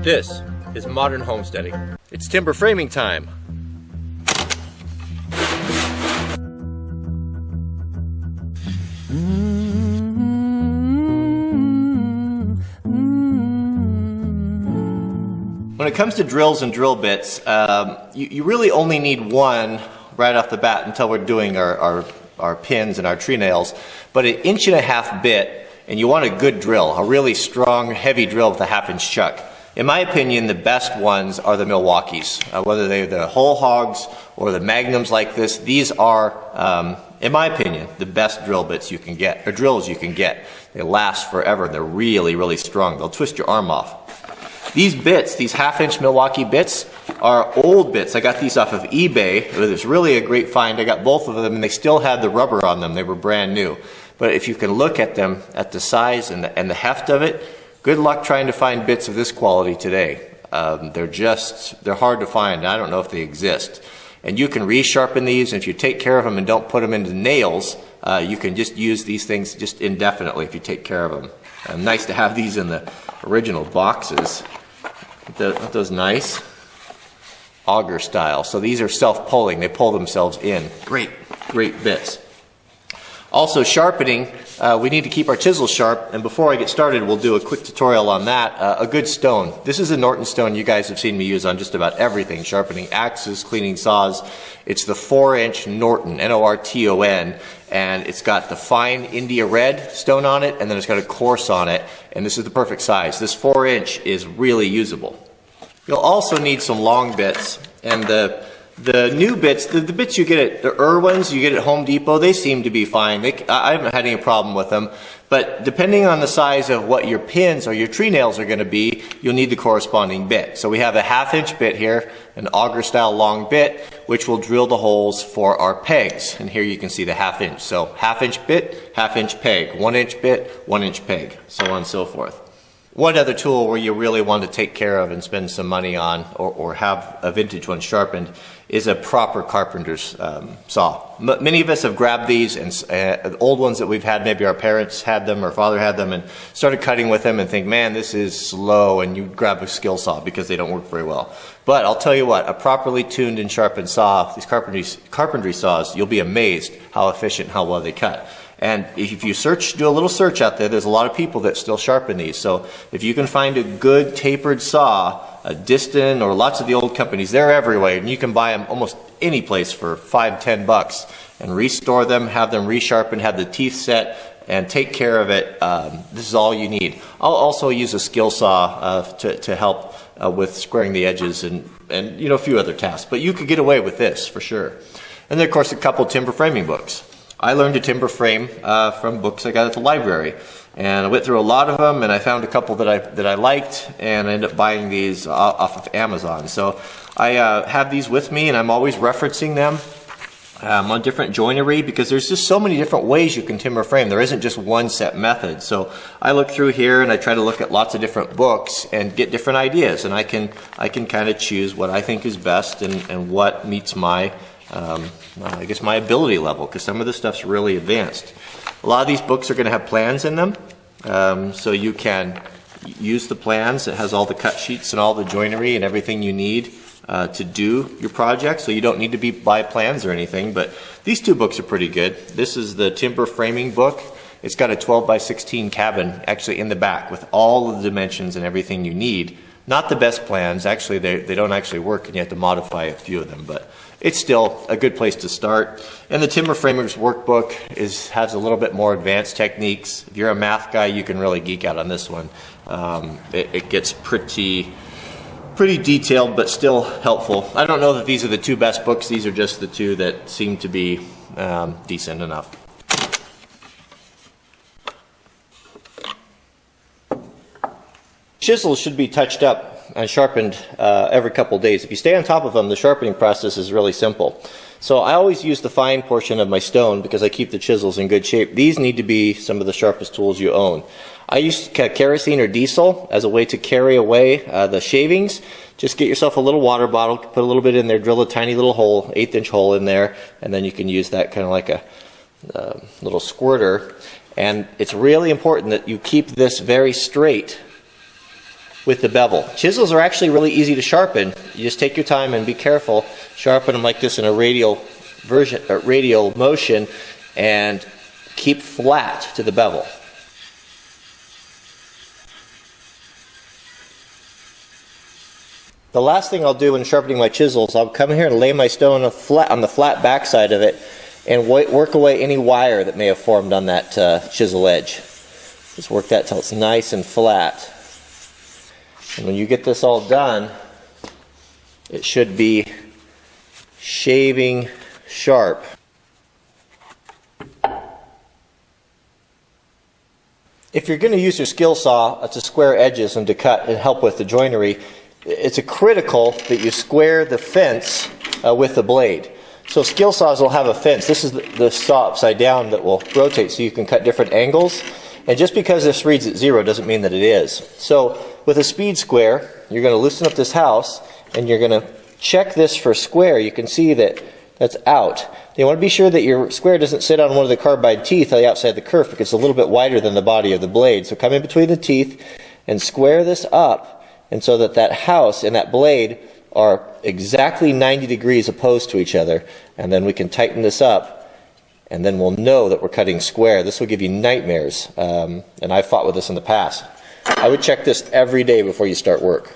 This is modern homesteading. It's timber framing time. When it comes to drills and drill bits, you really only need one right off the bat until we're doing our pins and our tree nails. But an 1.5-inch bit, and you want a good drill, a really strong, heavy drill with a 1/2-inch chuck. In my opinion, the best ones are the Milwaukees, whether they're the whole hogs or the magnums like this. These are, in my opinion, the best drill bits you can get, or drills you can get. They last forever. They're really, really strong. They'll twist your arm off. These bits, these 1/2-inch Milwaukee bits, are old bits. I got these off of eBay. It was really a great find. I got both of them, and they still had the rubber on them. They were brand new. But if you can look at them, at the size and the heft of it, good luck trying to find bits of this quality today. They're hard to find. I don't know if they exist. And you can resharpen these, and if you take care of them and don't put them into nails, you can just use these things just indefinitely if you take care of them. Nice to have these in the original boxes. Aren't those nice? Auger style. So these are self-pulling. They pull themselves in. Great, great bits. Also sharpening, we need to keep our chisels sharp, and before I get started we'll do a quick tutorial on that. A good stone. This is a Norton stone you guys have seen me use on just about everything, sharpening axes, cleaning saws. It's the 4-inch Norton, N-O-R-T-O-N, and it's got the fine India red stone on it, and then it's got a coarse on it, and this is the perfect size. This 4-inch is really usable. You'll also need some long bits, and the new bits, the bits you get at the Irwins, you get at Home Depot, they seem to be fine. I haven't had any problem with them. But depending on the size of what your pins or your tree nails are going to be, you'll need the corresponding bit. So we have a 1/2-inch bit here, an auger style long bit, which will drill the holes for our pegs. And here you can see the 1/2-inch. So 1/2-inch bit, 1/2-inch peg, 1-inch bit, 1-inch peg, so on and so forth. One other tool where you really want to take care of and spend some money on, or have a vintage one sharpened, is a proper carpenter's saw. Many of us have grabbed these, and old ones that we've had, maybe our parents had them or father had them, and started cutting with them and think, man, this is slow, and you grab a skill saw because they don't work very well. But I'll tell you what, a properly tuned and sharpened saw, these carpentry saws, you'll be amazed how efficient, how well they cut. And if you do a little search out there, there's a lot of people that still sharpen these. So if you can find a good tapered saw, a Diston or lots of the old companies, they're everywhere, and you can buy them almost any place for $5–10 and restore them, have them resharpened, have the teeth set, and take care of it. This is all you need. I'll also use a skill saw to help with squaring the edges and you know, a few other tasks. But you could get away with this for sure. And then of course a couple timber framing books. I learned to timber frame from books I got at the library, and I went through a lot of them, and I found a couple that I liked, and I ended up buying these off of Amazon. So I have these with me, and I'm always referencing them on different joinery, because there's just so many different ways you can timber frame. There isn't just one set method. So I look through here and I try to look at lots of different books and get different ideas, and I can kind of choose what I think is best and what meets my I guess my ability level, because some of this stuff's really advanced. A lot of these books are going to have plans in them, so you can use the plans. It has all the cut sheets and all the joinery and everything you need to do your project, so you don't need to buy plans or anything. But these two books are pretty good. This is the timber framing book. It's got a 12x16 cabin actually in the back with all of the dimensions and everything you need. Not the best plans, actually they don't actually work, and you have to modify a few of them, but it's still a good place to start. And the Timber Framers Workbook has a little bit more advanced techniques. If you're a math guy, you can really geek out on this one. It gets pretty detailed, but still helpful. I don't know that these are the two best books. These are just the two that seem to be decent enough. Chisels should be touched up and sharpened every couple days. If you stay on top of them, the sharpening process is really simple. So I always use the fine portion of my stone because I keep the chisels in good shape. These need to be some of the sharpest tools you own. I use kerosene or diesel as a way to carry away the shavings. Just get yourself a little water bottle, put a little bit in there, drill a tiny little hole, 1/8-inch hole in there, and then you can use that kind of like a little squirter. And it's really important that you keep this very straight with the bevel. Chisels are actually really easy to sharpen. You just take your time and be careful. Sharpen them like this in a radial motion and keep flat to the bevel. The last thing I'll do when sharpening my chisels, I'll come here and lay my stone on the flat back side of it and work away any wire that may have formed on that chisel edge. Just work that till it's nice and flat. And when you get this all done, it should be shaving sharp. If you're going to use your skill saw to square edges and to cut and help with the joinery, it's critical that you square the fence with the blade. So skill saws will have a fence. This is the saw upside down that will rotate so you can cut different angles. And just because this reads at 0 doesn't mean that it is. So with a speed square, you're going to loosen up this house and you're going to check this for square. You can see that that's out. You want to be sure that your square doesn't sit on one of the carbide teeth on the outside of the kerf because it's a little bit wider than the body of the blade. So come in between the teeth and square this up. And so that that house and that blade are exactly 90 degrees opposed to each other. And then we can tighten this up, and then we'll know that we're cutting square. This will give you nightmares, and I've fought with this in the past. I would check this every day before you start work.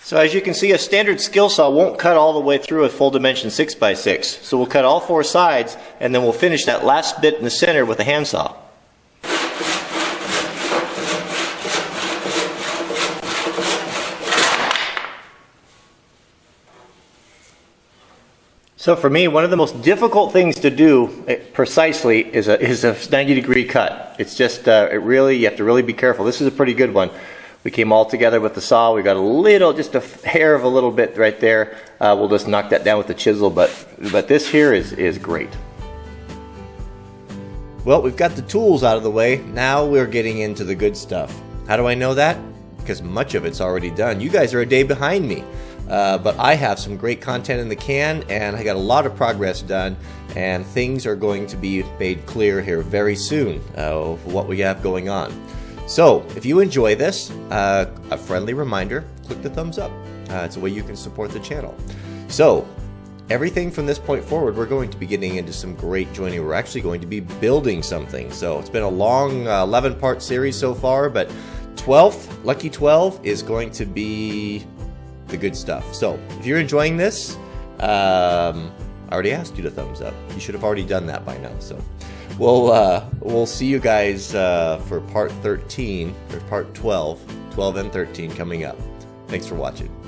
So as you can see, a standard skill saw won't cut all the way through a full dimension 6x6. So we'll cut all 4 sides and then we'll finish that last bit in the center with a handsaw. So for me, one of the most difficult things to do precisely is a 90-degree cut. It's just, you have to really be careful. This is a pretty good one. We came all together with the saw. We got just a hair of a little bit right there. We'll just knock that down with the chisel, but this here is great. Well, we've got the tools out of the way. Now we're getting into the good stuff. How do I know that? Because much of it's already done. You guys are a day behind me. But I have some great content in the can, and I got a lot of progress done, and things are going to be made clear here very soon of what we have going on. So, if you enjoy this, a friendly reminder, click the thumbs up. It's a way you can support the channel. So, everything from this point forward, we're going to be getting into some great joining. We're actually going to be building something. So, it's been a long 11-part series so far, but 12th, lucky 12, is going to be the good stuff. So, if you're enjoying this, I already asked you to thumbs up. You should have already done that by now. So, we'll see you guys for part 13 or part 12 and 13 coming up. Thanks for watching.